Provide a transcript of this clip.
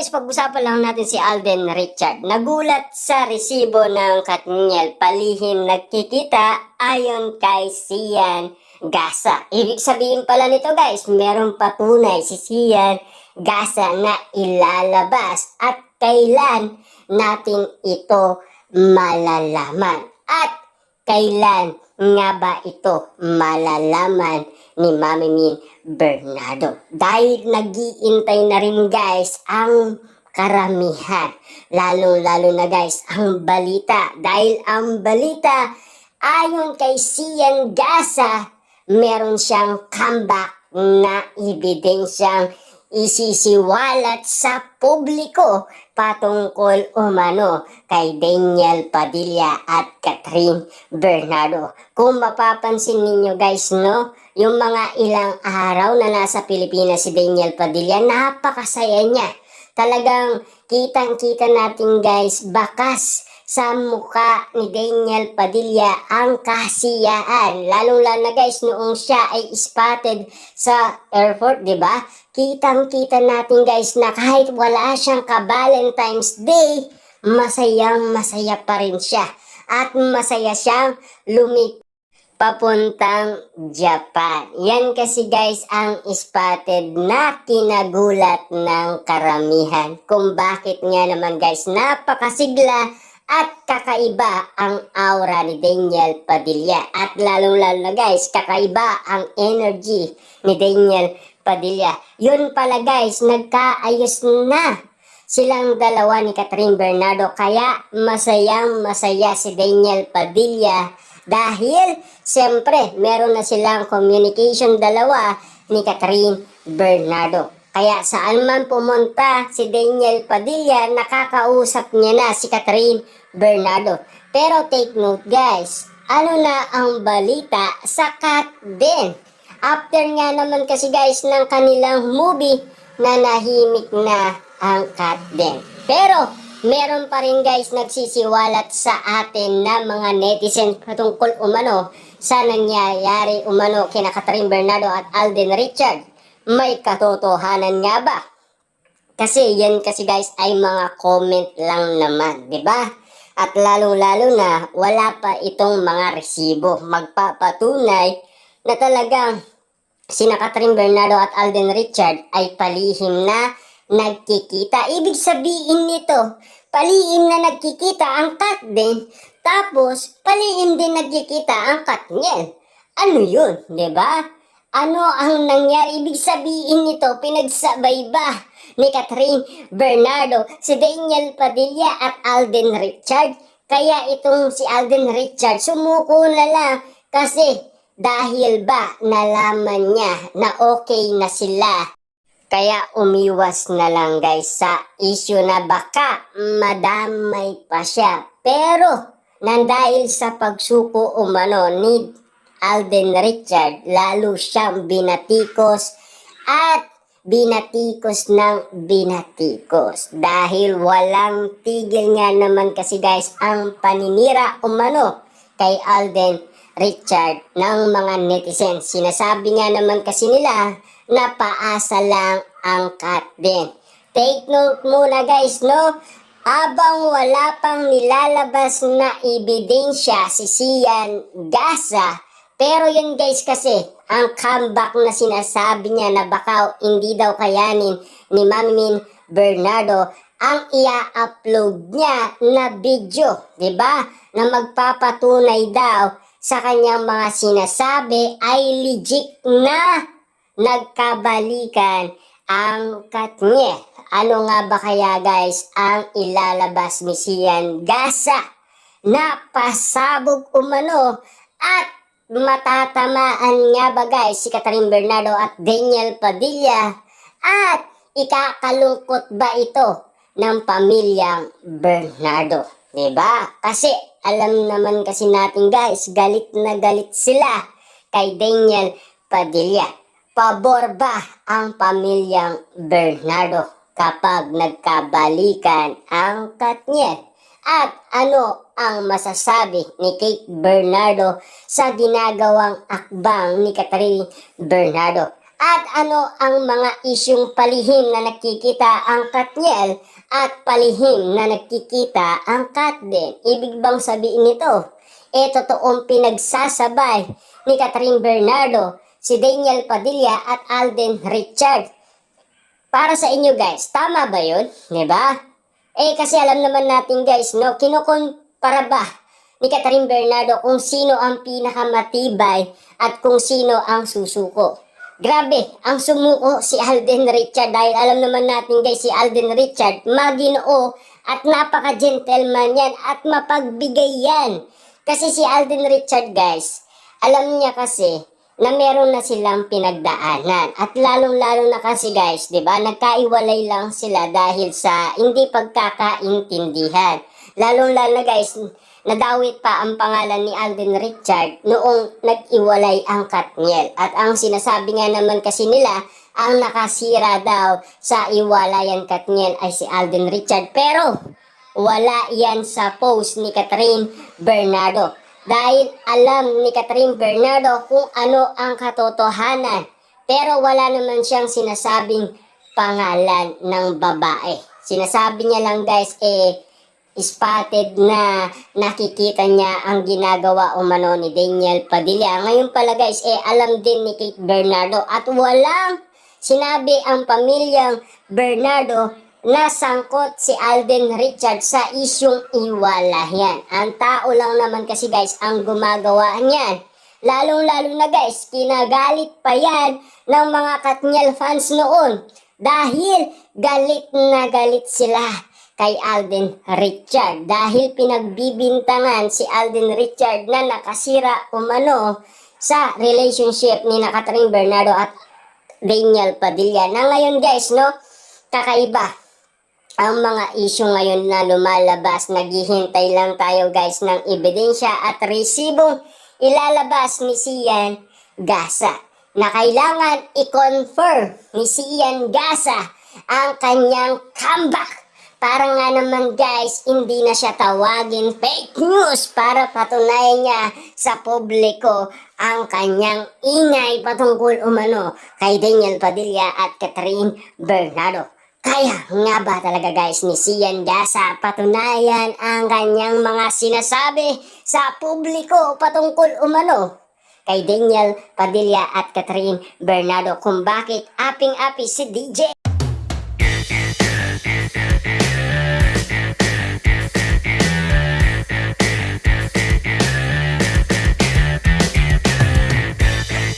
guys, pag-usapan lang natin si Alden Richard. Nagulat sa resibo ng Katniel, palihim nagkikita ayon kay Sian Gasa. Ibig sabihin pala nito guys, merong patunay si Sian Gasa na ilalabas at kailan natin ito malalaman. At kailan nga ba ito malalaman ni Mami Min Bernardo? Dahil nag-iintay na rin guys ang karamihan. Lalo na guys ang balita. Dahil ang balita ayon kay Sian Gasa, meron siyang comeback na ebidensyang isisiwalat sa publiko patungkol umano kay Daniel Padilla at Catherine Bernardo. Kung mapapansin ninyo guys, no, yung mga ilang araw na nasa Pilipinas si Daniel Padilla, napakasaya niya. Talagang kitang-kita natin guys, bakas sa mukha ni Daniel Padilla ang kasiyaan. Lalo na guys, noong siya ay spotted sa airport, di ba? Kitang-kita natin guys na kahit wala siyang ka-Valentine's Day, masayang-masaya pa rin siya. At masaya siyang papuntang Japan. Yan kasi guys ang spotted na kinagulat ng karamihan. Kung bakit nga naman guys, napakasigla at kakaiba ang aura ni Daniel Padilla. At lalong-lalo na guys, kakaiba ang energy ni Daniel Padilla. Yun pala guys, nagkaayos na silang dalawa ni Catherine Bernardo. Kaya masayang-masaya si Daniel Padilla. Dahil siyempre meron na silang communication dalawa ni Catherine Bernardo. Kaya saan man pumunta si Daniel Padilla, nakakausap niya na si Catherine Bernardo. Pero take note guys, ano na ang balita sa Kat din? After nga naman kasi guys ng kanilang movie, na nahimik na ang Kat din. Pero meron pa rin guys nagsisiwalat sa atin na mga netizens patungkol umano sa nangyayari umano kina Catherine Bernardo at Alden Richard. May katotohanan nga ba? Kasi yan kasi guys ay mga comment lang naman, di ba? At lalo na wala pa itong mga resibo magpapatunay na talagang sina Catherine Bernardo at Alden Richard ay palihim na nagkikita. Ibig sabihin nito, palihim na nagkikita ang Kat din, tapos palihim din nagkikita ang Katniel. Ano yun, di ba? Ano ang nangyari? Ibig sabihin nito, pinagsabay ba ni Catherine Bernardo si Daniel Padilla at Alden Richard? Kaya itong si Alden Richard sumuko na lang kasi dahil ba nalaman niya na okay na sila. Kaya umiwas na lang guys sa issue na baka madamay pa siya. Pero nandahil sa pagsuko umano ni Alden Richard, lalo siyang binatikos at binatikos ng binatikos. Dahil walang tigil nga naman kasi guys ang paninira umano kay Alden Richard ng mga netizens. Sinasabi nga naman kasi nila na paasa lang ang Kat din. Take note muna guys, no? Habang wala pang nilalabas na ebidensya si Sian Gasa, pero yun guys kasi, ang comeback na sinasabi niya na baka hindi daw kayanin ni Mami Min Bernardo ang ia-upload niya na video, di ba? Na magpapatunay daw sa kanyang mga sinasabi ay legit na nagkabalikan ang Katniel. Ano nga ba kaya guys ang ilalabas ni Sian Gasa na pasabog umano at matatamaan nga ba guys si Catherine Bernardo at Daniel Padilla? At ikakalungkot ba ito ng pamilyang Bernardo? Diba? Kasi alam naman kasi natin guys, galit na galit sila kay Daniel Padilla. Pabor ba ang pamilyang Bernardo kapag nagkabalikan ang Katniel? At ano ang masasabi ni Kate Bernardo sa ginagawang akbang ni Catherine Bernardo? At ano ang mga isyung palihim na nakikita ang Katniel at palihim na nakikita ang Katden? Ibig bang sabihin nito, totoong pinagsasabay ni Catherine Bernardo, si Daniel Padilla at Alden Richard? Para sa inyo guys, tama ba yun? Diba? Kasi alam naman natin guys, no, kinukumpara ba ni Catherine Bernardo kung sino ang pinakamatibay at kung sino ang susuko? Grabe, ang sumuko si Alden Richard dahil alam naman natin guys, si Alden Richard, maginoo at napaka-gentleman yan at mapagbigay yan. Kasi si Alden Richard guys, alam niya kasi na meron na silang pinagdaanan. At lalong-lalo na kasi guys, 'di ba? Nagkaiwalay lang sila dahil sa hindi pagkakaintindihan. Lalong-lalo na guys, nadawit pa ang pangalan ni Alden Richard noong nag-iwalay ang Katniel. At ang sinasabi nga naman kasi nila, ang nakasira daw sa iwalayan Katniel ay si Alden Richard. Pero wala yan sa post ni Catherine Bernardo. Dahil alam ni Catherine Bernardo kung ano ang katotohanan. Pero wala naman siyang sinasabing pangalan ng babae. Sinasabi niya lang guys, spotted na nakikita niya ang ginagawa umano ni Daniel Padilla. Ngayon pala guys, alam din ni Kate Bernardo at walang sinabi ang pamilyang Bernardo na sangkot si Alden Richard sa isyong iwalayan. Ang tao lang naman kasi guys ang gumagawa niyan. Lalong-lalo na guys, kinagalit pa yan ng mga Katniel fans noon. Dahil galit na galit sila kay Alden Richard. Dahil pinagbibintangan si Alden Richard na nakasira umano sa relationship ni Catherine Bernardo at Daniel Padilla. Na ngayon guys, no, kakaiba ang mga isyu ngayon na lumalabas. Naghihintay lang tayo guys ng ebidensya at resibong ilalabas ni Sian Gasa na kailangan i-confirm ni Sian Gasa ang kanyang comeback. Para nga naman guys, hindi na siya tawagin fake news para patunayan niya sa publiko ang kanyang ingay patungkol umano kay Daniel Padilla at Catherine Bernardo. Kaya nga ba talaga guys ni Sian Gasa patunayan ang kanyang mga sinasabi sa publiko patungkol umano kay Daniel Padilla at Catherine Bernardo kung bakit aping-api si DJ?